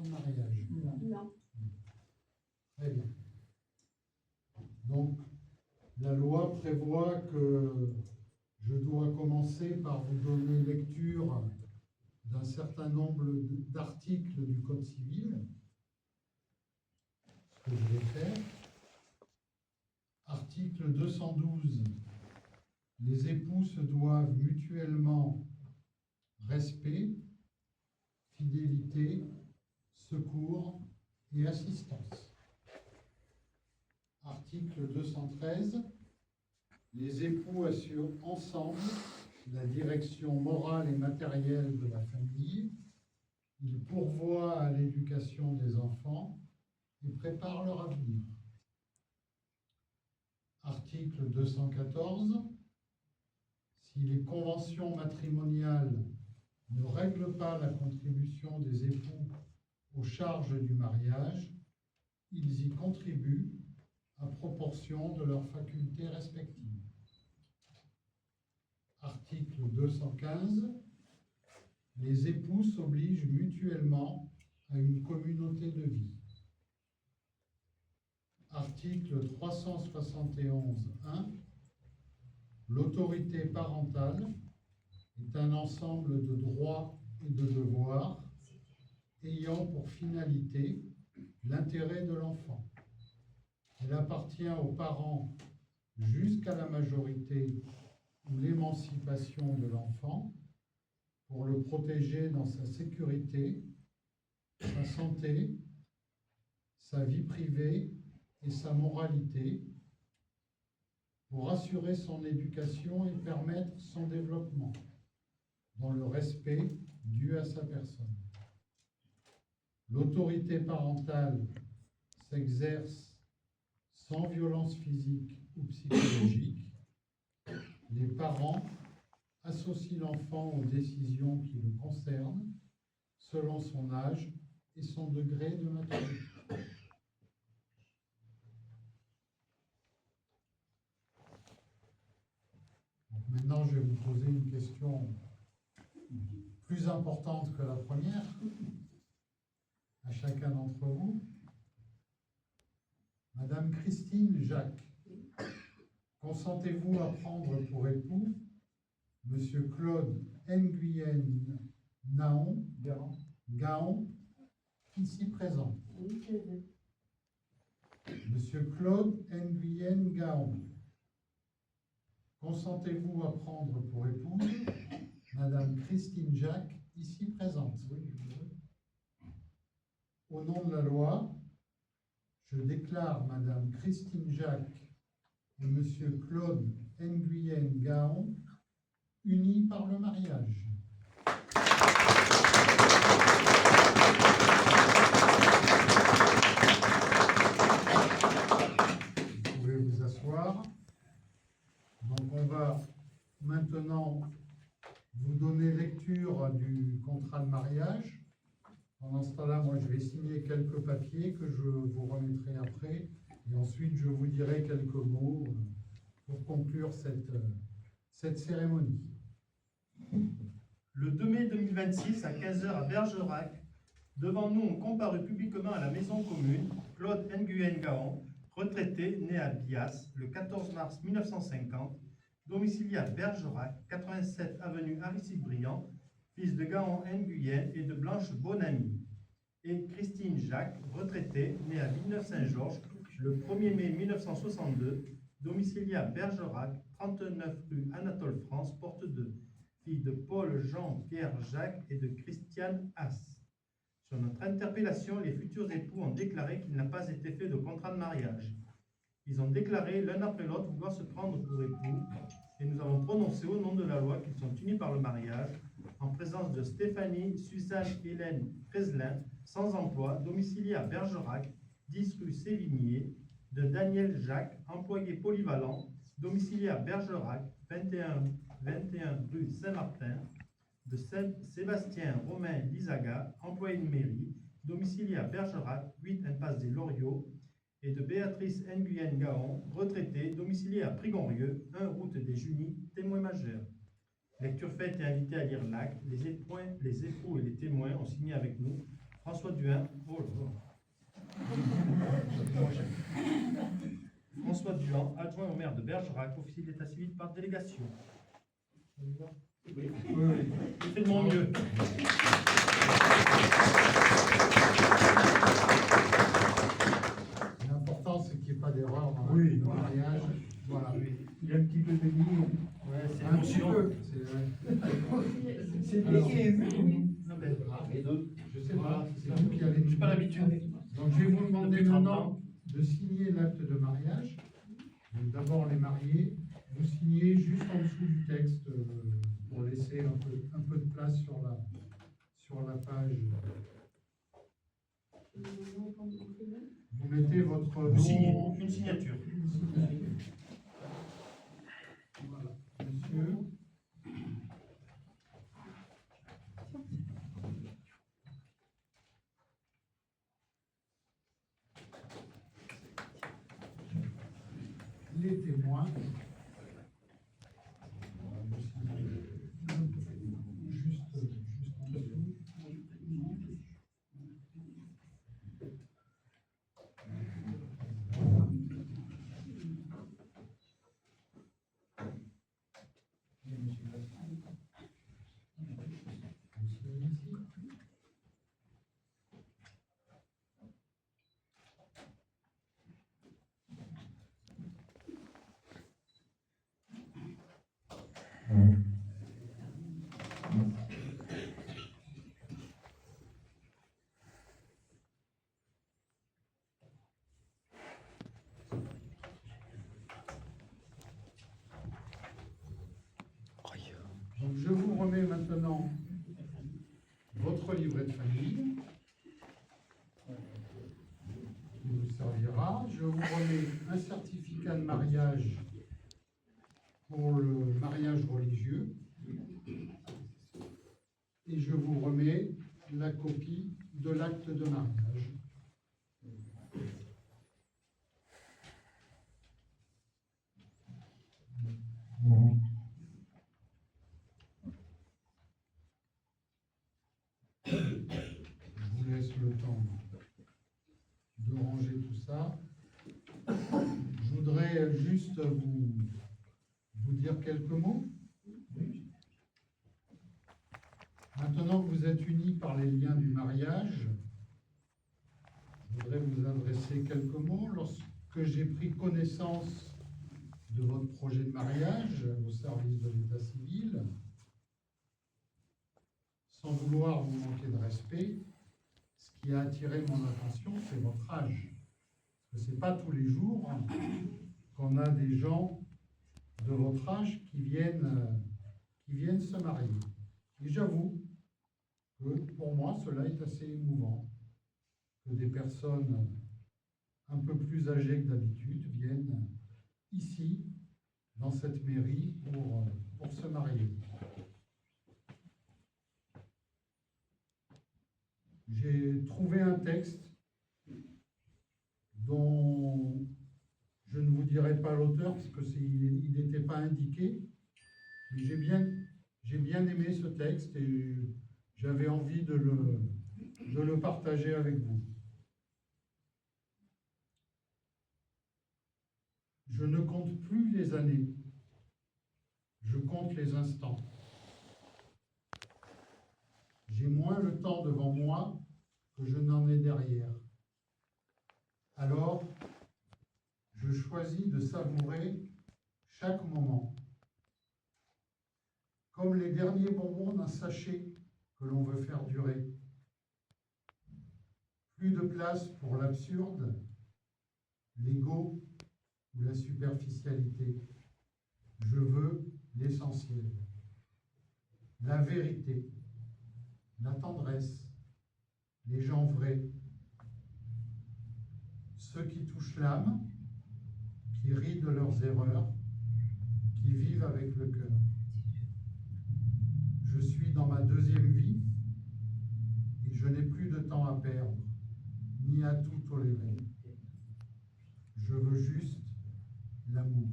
de mariage? Non. Très bien. Donc, la loi prévoit que je dois commencer par vous donner lecture d'un certain nombre d'articles du Code civil, ce que je vais faire. Article 212. Les époux se doivent mutuellement respect, fidélité, secours et assistance. Article 213. Les époux assurent ensemble la direction morale et matérielle de la famille. Ils pourvoient à l'éducation des enfants et préparent leur avenir. Article 214. Si les conventions matrimoniales ne règlent pas la contribution des époux aux charges du mariage, ils y contribuent à proportion de leurs facultés respectives. Article 215. Les époux s'obligent mutuellement à une communauté de vie. Article 371.1. L'autorité parentale est un ensemble de droits et de devoirs ayant pour finalité l'intérêt de l'enfant. Elle appartient aux parents jusqu'à la majorité ou l'émancipation de l'enfant pour le protéger dans sa sécurité, sa santé, sa vie privée et sa moralité, pour assurer son éducation et permettre son développement dans le respect dû à sa personne. L'autorité parentale s'exerce sans violence physique ou psychologique. Les parents associent l'enfant aux décisions qui le concernent selon son âge et son degré de maturité. Donc maintenant, je vais vous poser une question plus importante que la première à chacun d'entre vous. Madame Christine Jacques, consentez-vous à prendre pour époux Monsieur Claude Nguyen Gaon, ici présent? Oui, je veux. Monsieur Claude Nguyen Gaon, consentez-vous à prendre pour épouse Madame Christine Jacques, ici présente? Oui, je veux. Au nom de la loi, je déclare Madame Christine Jacques et Monsieur Claude Nguyen Gaon unis par le mariage. Vous pouvez vous asseoir. Donc on va maintenant vous donner lecture du contrat de mariage. Pendant ce temps-là, moi je vais signer quelques papiers que je vous remettrai après. Et ensuite, je vous dirai quelques mots pour conclure cette cérémonie. Le 2 mai 2026, à 15h à Bergerac, devant nous ont comparu publiquement à la maison commune Claude Nguyen Gaon, retraité, né à Bias le 14 mars 1950, domicilié à Bergerac, 87 avenue Aristide-Briand, fils de Gaon Nguyen et de Blanche Bonamy, et Christine Jacques, retraitée, née à Villeneuve-Saint-Georges le 1er mai 1962, domicilié à Bergerac, 39 rue Anatole France, porte 2, fille de Paul Jean-Pierre Jacques et de Christiane Haas. Sur notre interpellation, les futurs époux ont déclaré qu'il n'a pas été fait de contrat de mariage. Ils ont déclaré l'un après l'autre vouloir se prendre pour époux, et nous avons prononcé au nom de la loi qu'ils sont unis par le mariage, en présence de Stéphanie Suzanne Hélène Creslin, sans emploi, domiciliée à Bergerac, 10 rue Sévigné, de Daniel Jacques, employé polyvalent, domicilié à Bergerac, 21 rue Saint-Martin, de Sébastien Romain Lizaga, employé de mairie, domicilié à Bergerac, 8 impasse des Loriots, et de Béatrice Nguyen Gaon, retraitée, domiciliée à Prigorieux, 1 route des Junies, témoin majeur. Lecture faite et invité à lire l'acte. Les époux et les témoins ont signé avec nous François Duhin. Oh là là. François Duhan, adjoint au maire de Bergerac, officier d'état civil par délégation. Oui. J'ai fait de mon mieux. L'important, c'est qu'il n'y ait pas d'erreur dans Oui. le mariage. Voilà. Il y a un petit peu de ligne. Ouais, c'est Un petit l'émotion. peu. C'est lui qui est ému. Non, mais, Je sais pas, c'est vous qui avez... j'ai pas l'habitude. Donc je vais vous demander Depuis 30 maintenant ans. de signer l'acte de mariage. Donc, d'abord les mariés, vous signez juste en dessous du texte pour laisser un peu de place sur la page. Vous mettez votre Vous signez nom. une signature. Voilà. Monsieur. Les témoins. Juste en dessous. Donc je vous remets maintenant votre livret de famille qui vous servira. Je vous remets un certificat de mariage pour le mariage religieux et je vous remets la copie de l'acte de mariage. Je vous laisse le temps de ranger tout ça. Je voudrais juste vous dire quelques mots. Maintenant que vous êtes unis par les liens du mariage, je voudrais vous adresser quelques mots. Lorsque j'ai pris connaissance de votre projet de mariage au service de l'état civil, sans vouloir vous manquer de respect, ce qui a attiré mon attention, c'est votre âge. Parce que ce n'est pas tous les jours qu'on a des gens de votre âge qui viennent se marier. Et j'avoue que pour moi, cela est assez émouvant, que des personnes un peu plus âgées que d'habitude viennent ici, dans cette mairie, pour se marier. J'ai trouvé un texte dont je ne vous dirai pas l'auteur parce qu'il n'était pas indiqué, mais j'ai bien aimé ce texte et j'avais envie de le partager avec vous. Je ne compte plus les années, je compte les instants. J'ai moins le temps devant moi que je n'en ai derrière. Alors, je choisis de savourer chaque moment, comme les derniers bonbons d'un sachet que l'on veut faire durer. Plus de place pour l'absurde, l'ego ou la superficialité. Je veux l'essentiel, la vérité, la tendresse, les gens vrais, ceux qui touchent l'âme, qui rient de leurs erreurs, qui vivent avec le cœur. Je suis dans ma deuxième vie et je n'ai plus de temps à perdre, ni à tout tolérer. Je veux juste l'amour.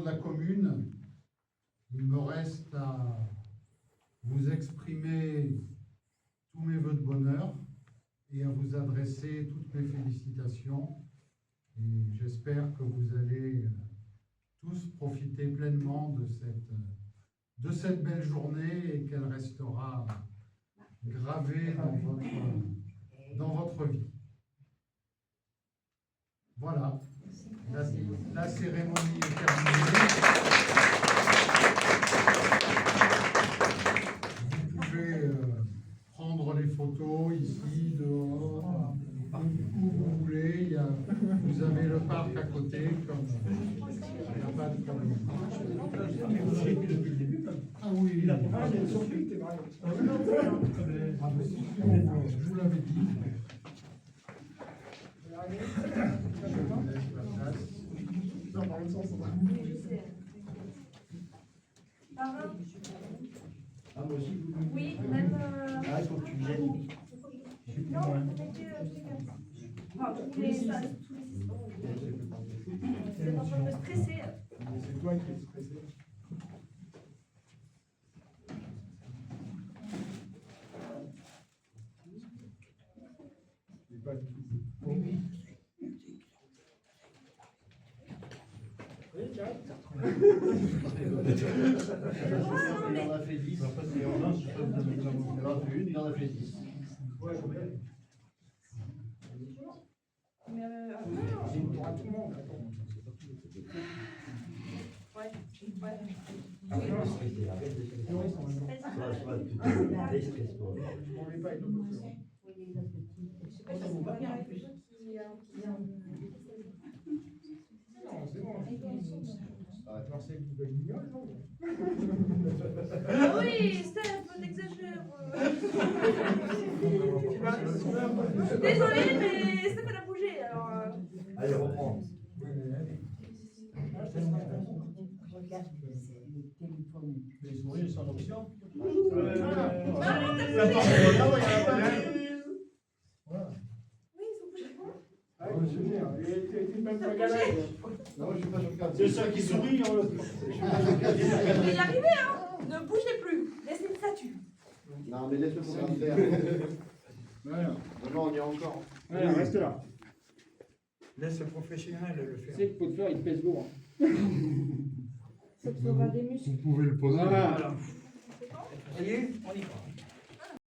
de la commune, il me reste à vous exprimer tous mes vœux de bonheur et à vous adresser toutes mes félicitations. Et j'espère que vous allez tous profiter pleinement de cette belle journée et qu'elle restera gravée dans votre vie. Voilà, la cérémonie est terminée. Vous pouvez prendre les photos ici, dehors, où vous voulez. Vous avez le parc à côté, comme il n'y a pas de problème. Ah oui, Il a pas fait de surprise, c'est vrai. Ah, mais si, je vous l'avais dit. Je vous laisse la place. Non, dans le sens, on va. Ah, moi aussi, vous Oui, même. Ah, il faut que tu viennes. Non, mettez enfin, tous les 6. Vous êtes en train de me stresser. C'est toi qui es stressé. Je pas du tout. Il en a fait 10. Il en a fait une, il en a fait 10. Ouais, je vais. Mais C'est une tour à tout le monde. Attends. ouais. Arrête de stresser, arrête de stresser. Toi, toi, tu te stresses pas. Je m'en vais pas avec le boss. Ça vous va bien en plus. Non, c'est bon. Marcel qui veut l'ignore, non? Ah oui, Steph, t'exagères. Désolée, mais Steph elle a bougé alors. Allez, reprends. Les souris sont en option. Non, non, t'as bougé. Voilà. Oui, ils sont bougés. Ah, je me souviens. Et même pas galère. Non, je suis pas sur C'est ça qui sourit. Mais il est arrivé, hein. Ne bougez plus. Laissez une statue. Non, mais laisse-le pour faire. Voilà. Non, on y est encore. Voilà, reste là. Laisse le professionnel le faire. Tu sais que pour te faire, il pèse lourd. Ça te fera des muscles. Vous pouvez le poser. Voilà. Ça y est, on y va.